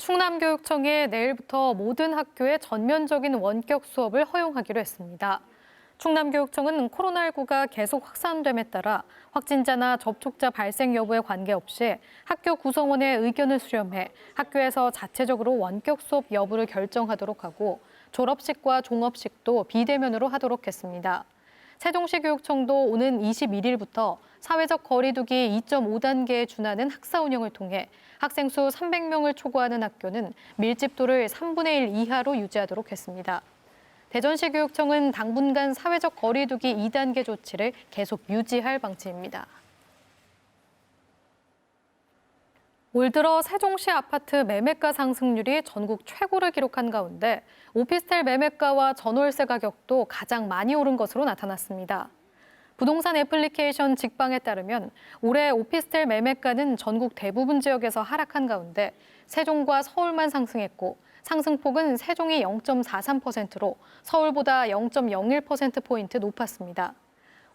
충남교육청이 내일부터 모든 학교에 전면적인 원격 수업을 허용하기로 했습니다. 충남교육청은 코로나19가 계속 확산됨에 따라 확진자나 접촉자 발생 여부에 관계없이 학교 구성원의 의견을 수렴해 학교에서 자체적으로 원격 수업 여부를 결정하도록 하고 졸업식과 종업식도 비대면으로 하도록 했습니다. 세종시 교육청도 오는 21일부터 사회적 거리 두기 2.5단계에 준하는 학사 운영을 통해 학생 수 300명을 초과하는 학교는 밀집도를 3분의 1 이하로 유지하도록 했습니다. 대전시 교육청은 당분간 사회적 거리 두기 2단계 조치를 계속 유지할 방침입니다. 올 들어 세종시 아파트 매매가 상승률이 전국 최고를 기록한 가운데 오피스텔 매매가와 전월세 가격도 가장 많이 오른 것으로 나타났습니다. 부동산 애플리케이션 직방에 따르면 올해 오피스텔 매매가는 전국 대부분 지역에서 하락한 가운데 세종과 서울만 상승했고 상승폭은 세종이 0.43%로 서울보다 0.01%포인트 높았습니다.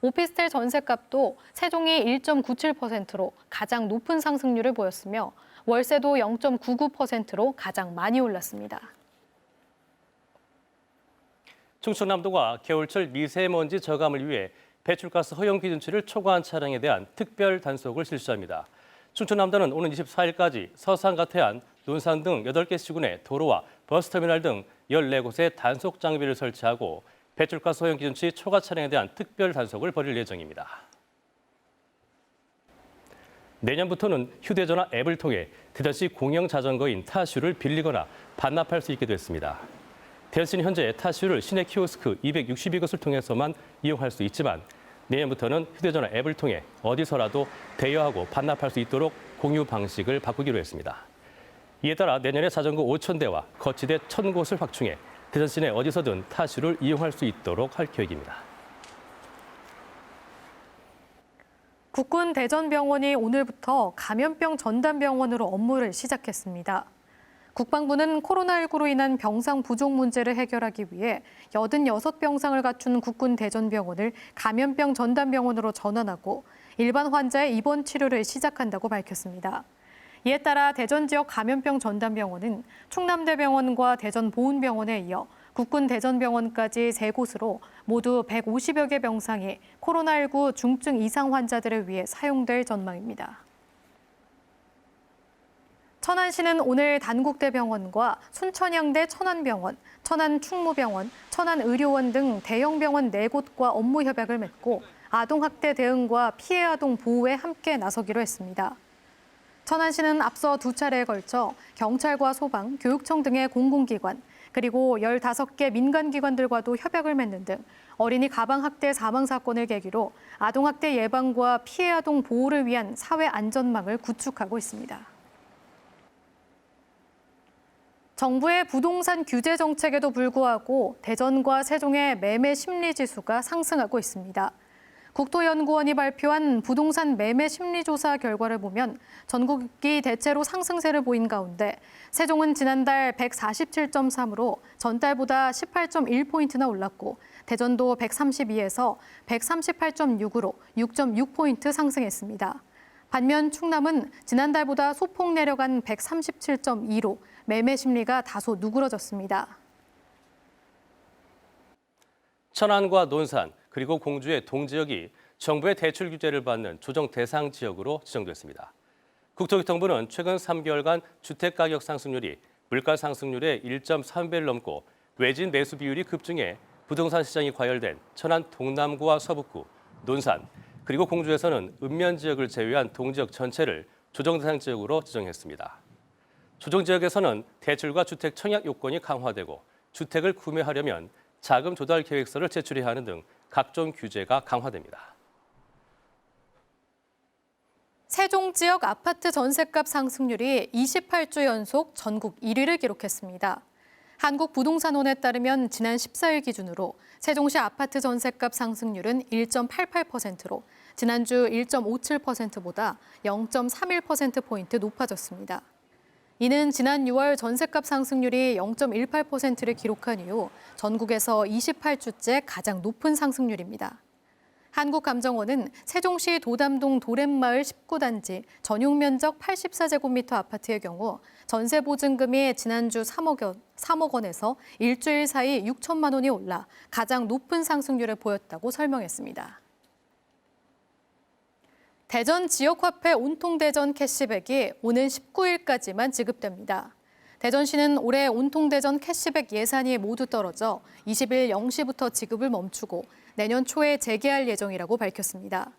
오피스텔 전셋값도 세종이 1.97%로 가장 높은 상승률을 보였으며 월세도 0.99%로 가장 많이 올랐습니다. 충청남도가 겨울철 미세먼지 저감을 위해 배출가스 허용 기준치를 초과한 차량에 대한 특별 단속을 실시합니다. 충청남도는 오는 24일까지 서산과 태안, 논산 등 8개 시군의 도로와 버스터미널 등 14곳에 단속 장비를 설치하고 배출가스 허용 기준치 초과 차량에 대한 특별 단속을 벌일 예정입니다. 내년부터는 휴대전화 앱을 통해 대전시 공영 자전거인 타슈를 빌리거나 반납할 수 있게 됐습니다. 대전시는 현재 타슈를 시내 키오스크 262곳을 통해서만 이용할 수 있지만 내년부터는 휴대전화 앱을 통해 어디서라도 대여하고 반납할 수 있도록 공유 방식을 바꾸기로 했습니다. 이에 따라 내년에 자전거 5,000대와 거치대 1,000곳을 확충해 대전시 내 어디서든 타슈를 이용할 수 있도록 할 계획입니다. 국군 대전병원이 오늘부터 감염병 전담병원으로 업무를 시작했습니다. 국방부는 코로나19로 인한 병상 부족 문제를 해결하기 위해 86병상을 갖춘 국군 대전병원을 감염병 전담병원으로 전환하고 일반 환자의 입원 치료를 시작한다고 밝혔습니다. 이에 따라 대전 지역 감염병 전담병원은 충남대병원과 대전보훈병원에 이어 국군 대전병원까지 3곳으로 모두 150여 개 병상이 코로나19 중증 이상 환자들을 위해 사용될 전망입니다. 천안시는 오늘 단국대병원과 순천향대 천안병원, 천안충무병원, 천안의료원 등 대형 병원 4곳과 업무 협약을 맺고 아동학대 대응과 피해 아동 보호에 함께 나서기로 했습니다. 천안시는 앞서 2차례에 걸쳐 경찰과 소방, 교육청 등의 공공기관, 그리고 15개 민간기관들과도 협약을 맺는 등 어린이 가방학대 사망 사건을 계기로 아동학대 예방과 피해 아동 보호를 위한 사회 안전망을 구축하고 있습니다. 정부의 부동산 규제 정책에도 불구하고 대전과 세종의 매매 심리 지수가 상승하고 있습니다. 국토연구원이 발표한 부동산 매매 심리조사 결과를 보면 전국이 대체로 상승세를 보인 가운데 세종은 지난달 147.3으로 전달보다 18.1포인트나 올랐고 대전도 132에서 138.6으로 6.6포인트 상승했습니다. 반면 충남은 지난달보다 소폭 내려간 137.2로 매매 심리가 다소 누그러졌습니다. 천안과 논산, 그리고 공주의 동지역이 정부의 대출 규제를 받는 조정 대상 지역으로 지정됐습니다. 국토교통부는 최근 3개월간 주택가격 상승률이 물가 상승률의 1.3배를 넘고 외진 매수 비율이 급증해 부동산 시장이 과열된 천안 동남구와 서북구, 논산, 그리고 공주에서는 읍면 지역을 제외한 동지역 전체를 조정 대상 지역으로 지정했습니다. 조정 지역에서는 대출과 주택 청약 요건이 강화되고 주택을 구매하려면 자금 조달 계획서를 제출해야 하는 등 각종 규제가 강화됩니다. 세종 지역 아파트 전셋값 상승률이 28주 연속 전국 1위를 기록했습니다. 한국부동산원에 따르면 지난 14일 기준으로 세종시 아파트 전셋값 상승률은 1.88%로 지난주 1.57%보다 0.31%포인트 높아졌습니다. 이는 지난 6월 전셋값 상승률이 0.18%를 기록한 이후 전국에서 28주째 가장 높은 상승률입니다. 한국감정원은 세종시 도담동 도랩마을 19단지 전용 면적 84제곱미터 아파트의 경우 전세 보증금이 지난주 3억 원에서 일주일 사이 6천만 원이 올라 가장 높은 상승률을 보였다고 설명했습니다. 대전 지역화폐 온통대전 캐시백이 오는 19일까지만 지급됩니다. 대전시는 올해 온통대전 캐시백 예산이 모두 떨어져 20일 0시부터 지급을 멈추고 내년 초에 재개할 예정이라고 밝혔습니다.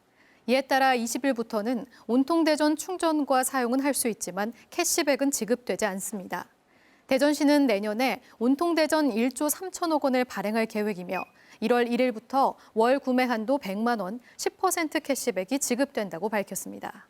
이에 따라 20일부터는 온통대전 충전과 사용은 할 수 있지만 캐시백은 지급되지 않습니다. 대전시는 내년에 온통대전 1조 3천억 원을 발행할 계획이며 1월 1일부터 월 구매 한도 100만 원, 10% 캐시백이 지급된다고 밝혔습니다.